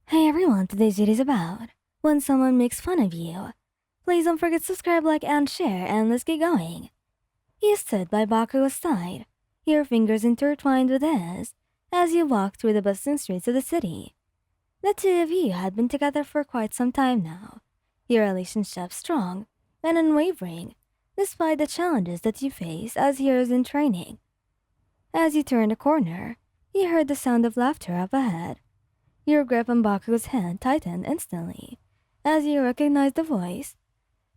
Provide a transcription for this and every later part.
Hey everyone, today's video is about when someone makes fun of you. Please don't forget to subscribe, like, and share, and let's get going. You stood by Bakugou's side, your fingers intertwined with his, as you walked through the bustling streets of the city. The two of you had been together for quite some time now, your relationship strong and unwavering, despite the challenges that you face as heroes in training. As you turned a corner, you heard the sound of laughter up ahead. Your grip on Baku's hand tightened instantly as you recognized the voice.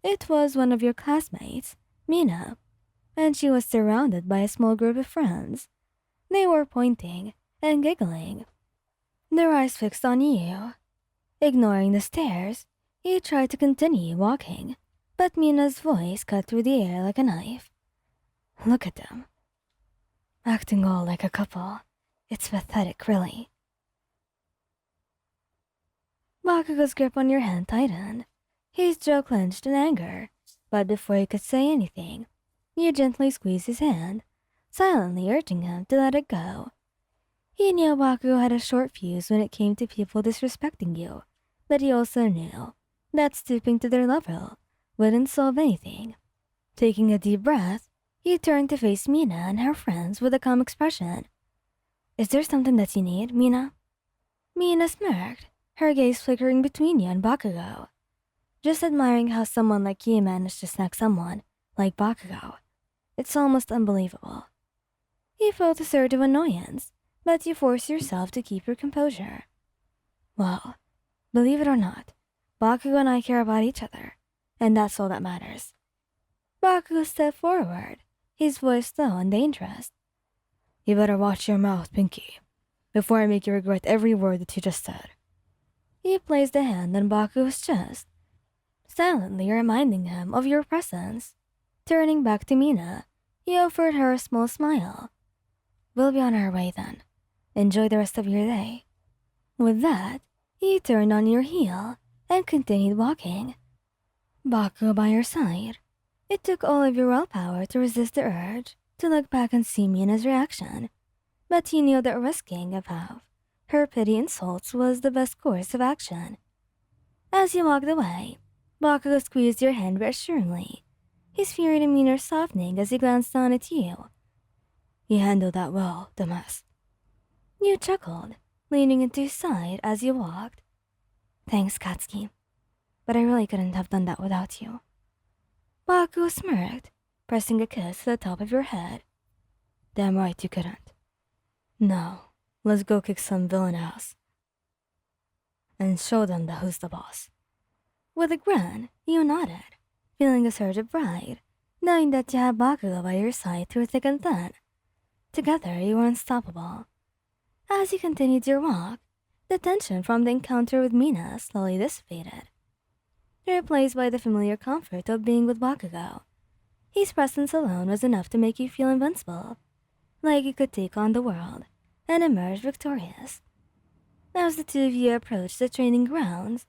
It was one of your classmates, Mina, and she was surrounded by a small group of friends. They were pointing and giggling, their eyes fixed on you. Ignoring the stares, you tried to continue walking, but Mina's voice cut through the air like a knife. Look at them. Acting all like a couple. It's pathetic, really. Bakugou's grip on your hand tightened. His jaw clenched in anger, but before he could say anything, you gently squeezed his hand, silently urging him to let it go. He knew Bakugou had a short fuse when it came to people disrespecting you, but he also knew that stooping to their level wouldn't solve anything. Taking a deep breath, he turned to face Mina and her friends with a calm expression. Is there something that you need, Mina? Mina smirked, her gaze flickering between you and Bakugou. Just admiring how someone like you managed to snag someone like Bakugou. It's almost unbelievable. You felt a surge of annoyance, but you forced yourself to keep your composure. Well, believe it or not, Bakugou and I care about each other, and that's all that matters. Bakugou stepped forward, his voice low and dangerous. You better watch your mouth, Pinky, before I make you regret every word that you just said. You placed a hand on Bakugou's chest, silently reminding him of your presence. Turning back to Mina, you offered her a small smile. We'll be on our way then. Enjoy the rest of your day. With that, you turned on your heel and continued walking. Bakugou by your side. It took all of your willpower to resist the urge to look back and see Mina's reaction, but you knew that risking a half her petty insults was the best course of action. As you walked away, Bakugou squeezed your hand reassuringly, his fiery demeanor softening as he glanced down at you. You handled that well, dumbass. You chuckled, leaning into his side as you walked. Thanks, Katsuki, but I really couldn't have done that without you. Bakugou smirked, pressing a kiss to the top of your head. Damn right you couldn't. No. Let's go kick some villain ass and show them that who's the boss. With a grin, you nodded, feeling a surge of pride, knowing that you had Bakugou by your side through thick and thin. Together, you were unstoppable. As you continued your walk, the tension from the encounter with Mina slowly dissipated, replaced by the familiar comfort of being with Bakugou. His presence alone was enough to make you feel invincible, like you could take on the world and emerge victorious. As the two of you approached the training grounds,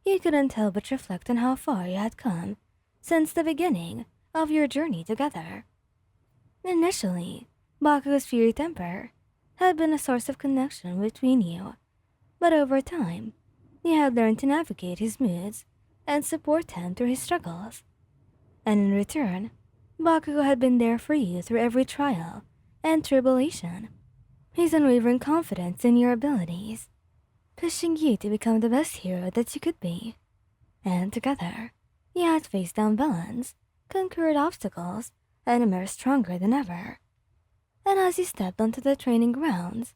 you couldn't help but reflect on how far you had come since the beginning of your journey together. Initially, Bakugou's fiery temper had been a source of connection between you, but over time, you had learned to navigate his moods and support him through his struggles. And in return, Bakugou had been there for you through every trial and tribulation. His unwavering confidence in your abilities, pushing you to become the best hero that you could be. And together, you had faced down villains, conquered obstacles, and emerged stronger than ever. And as you stepped onto the training grounds,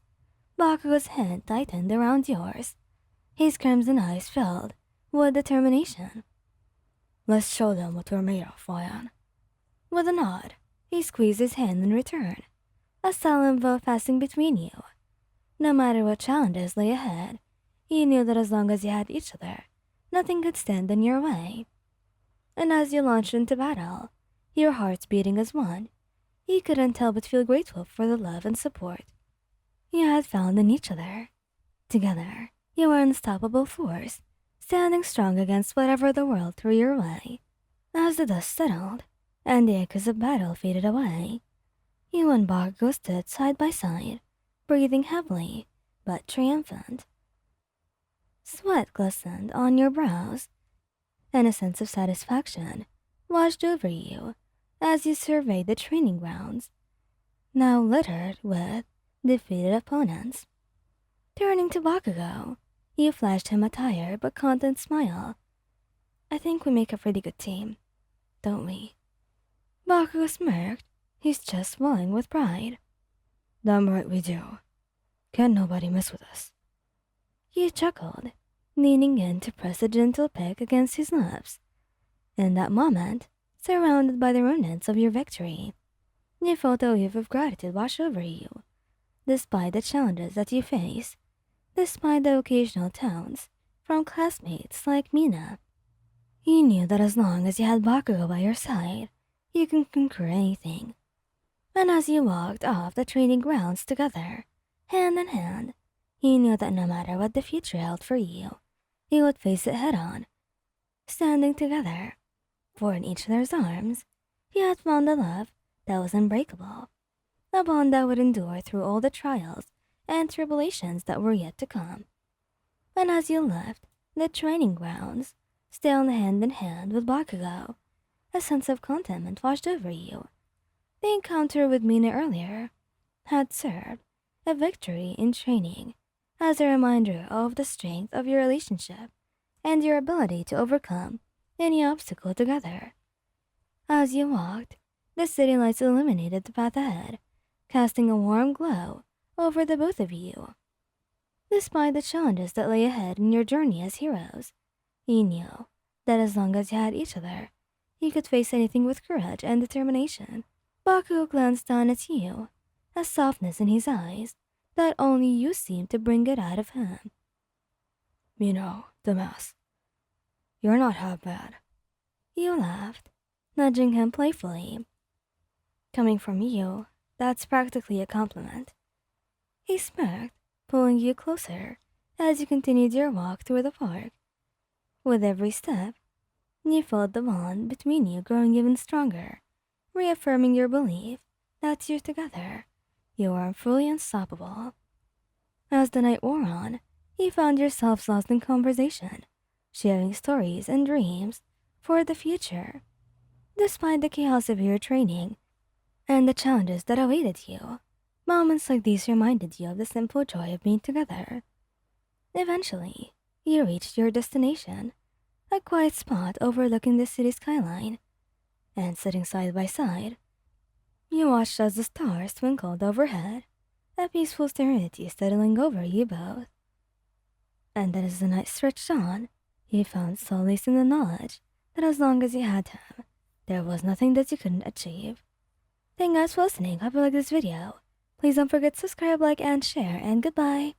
Bakugou's hand tightened around yours, his crimson eyes filled with determination. Let's show them what we're made of, Ryan. With a nod, he squeezed his hand in return, a solemn vow passing between you. No matter what challenges lay ahead, you knew that as long as you had each other, nothing could stand in your way. And as you launched into battle, your hearts beating as one, you couldn't help but feel grateful for the love and support you had found in each other. Together, you were an unstoppable force, standing strong against whatever the world threw your way. As the dust settled, and the echoes of battle faded away, you and Bakugou stood side by side, breathing heavily, but triumphant. Sweat glistened on your brows, and a sense of satisfaction washed over you as you surveyed the training grounds, now littered with defeated opponents. Turning to Bakugou, you flashed him a tired but content smile. I think we make a pretty good team, don't we? Bakugou smirked, his chest swelling with pride. Damn right we do. Can't nobody mess with us. You chuckled, leaning in to press a gentle peck against his lips. In that moment, surrounded by the remnants of your victory, you felt a wave of gratitude wash over you, despite the challenges that you face, despite the occasional taunts from classmates like Mina. You knew that as long as you had Bakugo by your side, you can conquer anything. And as you walked off the training grounds together, hand in hand, you knew that no matter what the future held for you, you would face it head on, standing together. For in each other's arms, you had found a love that was unbreakable, a bond that would endure through all the trials and tribulations that were yet to come. And as you left the training grounds, still hand in hand with Bakugo, a sense of contentment washed over you. The encounter with Mina earlier had served a victory in training as a reminder of the strength of your relationship and your ability to overcome any obstacle together. As you walked, the city lights illuminated the path ahead, casting a warm glow over the both of you. Despite the challenges that lay ahead in your journey as heroes, you knew that as long as you had each other, you could face anything with courage and determination. Bakugo glanced down at you, a softness in his eyes that only you seemed to bring it out of him. Damas, you're not half bad. You laughed, nudging him playfully. Coming from you, that's practically a compliment. He smirked, pulling you closer as you continued your walk through the park. With every step, you felt the bond between you growing even stronger, reaffirming your belief that you're together, you are fully unstoppable. As the night wore on, you found yourselves lost in conversation, sharing stories and dreams for the future. Despite the chaos of your training and the challenges that awaited you, moments like these reminded you of the simple joy of being together. Eventually, you reached your destination, a quiet spot overlooking the city skyline, and sitting side by side, you watched as the stars twinkled overhead, a peaceful serenity settling over you both. And then as the night stretched on, you found solace in the knowledge that as long as you had him, there was nothing that you couldn't achieve. Thank you guys for listening. Hope you like this video. Please don't forget to subscribe, like, and share, and goodbye.